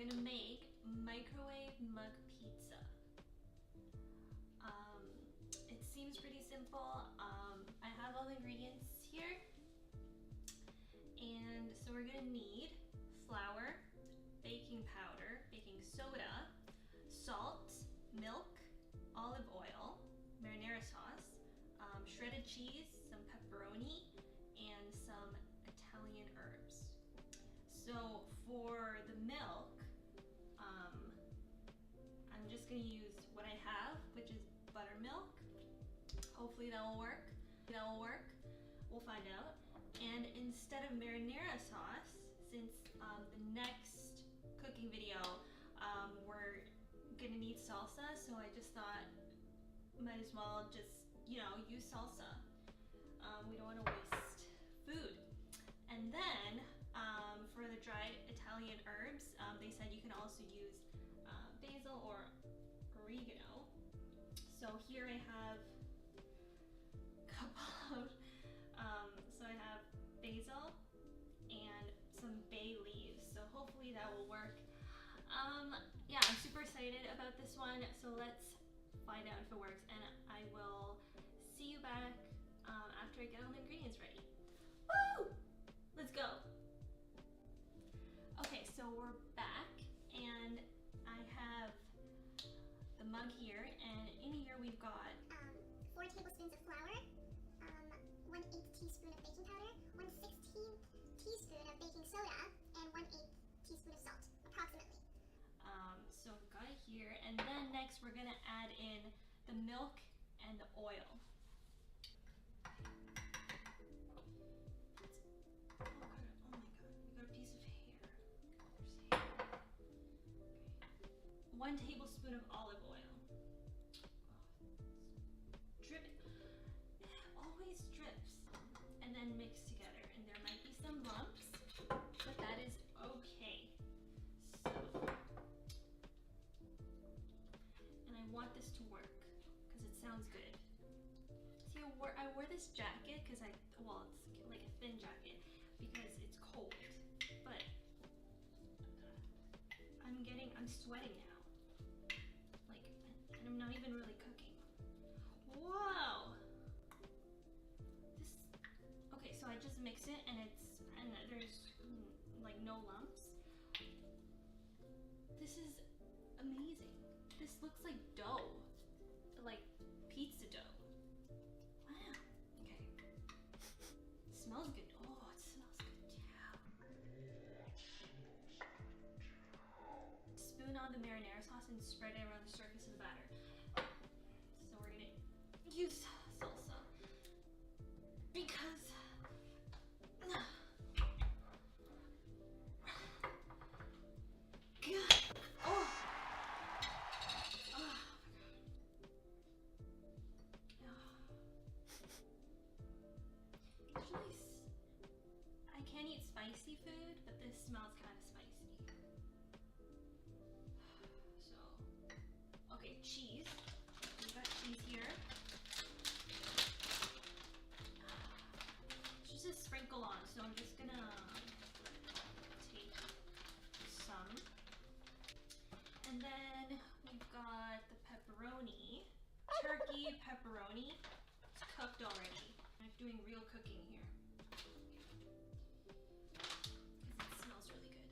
gonna make microwave mug pizza. It seems pretty simple. I have all the ingredients here. And so we're gonna need flour, baking powder, baking soda, salt, milk, olive oil, marinara sauce, shredded cheese, some pepperoni, and some Italian herbs. So for the milk, I'm just gonna use what I have, which is buttermilk. Hopefully that will work. We'll find out. And instead of marinara sauce, since the next cooking video, we're gonna need salsa, so I just thought might as well just, use salsa. We don't want to waste food. And then for the dried Italian herbs, they said you can also use basil or oregano. So here I have a couple of, so I have basil and some bay leaves. So hopefully that will work. Yeah, I'm super excited about this one. So let's find out if it works, and I will see you back after I get all the ingredients ready. Woo! Let's go. Okay, so we're back, and I have the mug here, and in here we've got 4 tablespoons of flour, 1/8 teaspoon of baking powder, 1/16 teaspoon of baking soda, and 1/8 teaspoon of salt, approximately. So we've got it here, and then next we're gonna add in the milk and the oil. Oh my god, we got a piece of hair. There's hair. Okay. 1 tablespoon of olive oil. Drip it. It always drips. And then mix together. And there might be some lumps, but that is okay. So, and I want this to work because it sounds good. See, I wore this jacket because it's like a thin jacket because it's cold, but I'm sweating now. Like, and I'm not even really cooking. Whoa! Okay, so I just mix it and there's like no lumps. This is amazing. This looks like dough, like pizza dough. Wow. Okay. It smells good. Oh, it smells good too. Spoon on the marinara sauce and spread it around the surface of the batter. So we're gonna use salsa because good. Oh. Usually, I can't eat spicy food, but this smells kind of spicy. So, okay, cheese. We've got cheese here. Just a sprinkle on, so I'm just gonna take some. And then we've got the pepperoni, turkey pepperoni. It's cooked already. I'm doing real cooking here because it smells really good.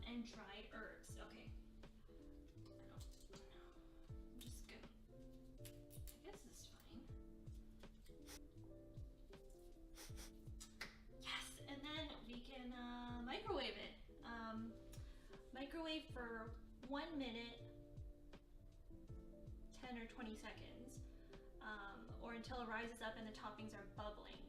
And dried herbs. Okay. I'm just gonna. I guess this is fine. Yes, and then we can microwave it. Microwave for 1 minute, 10 or 20 seconds, or until it rises up and the toppings are bubbling.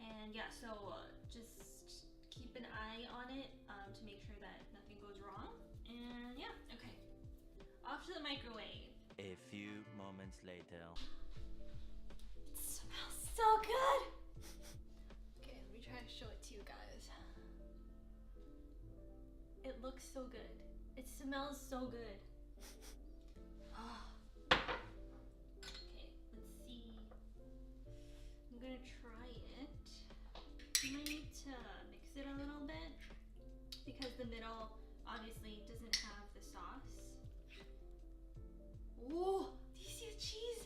And yeah, so just keep an eye on it to make sure that nothing goes wrong. And yeah, okay. Off to the microwave. A few moments later. It smells so good! Okay, let me try to show it to you guys. It looks so good. It smells so good. Oh. Okay, let's see. I'm gonna try it. You might need to mix it a little bit because the middle obviously sauce. Oh, do you see the cheese?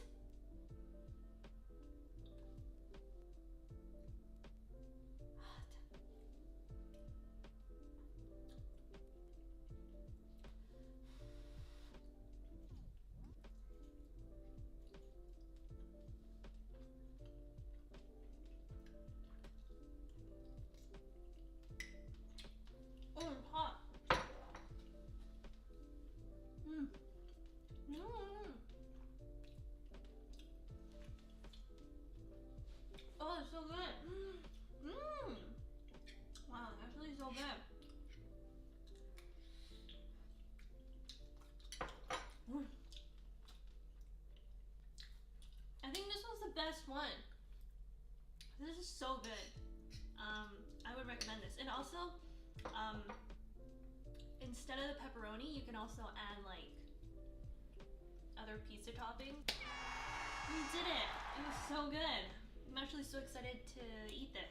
Oh, it's hot. Mm. Mm. Oh, it's so good. Mm. Wow, it's actually so good. Mm. I think this was the best one. This is so good. I would recommend this. And also, instead of the pepperoni, you can also add like other pizza topping. We did it! It was so good. I'm actually so excited to eat this.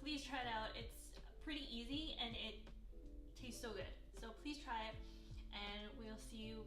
Please try it out. It's pretty easy and it tastes so good. So please try it and we'll see you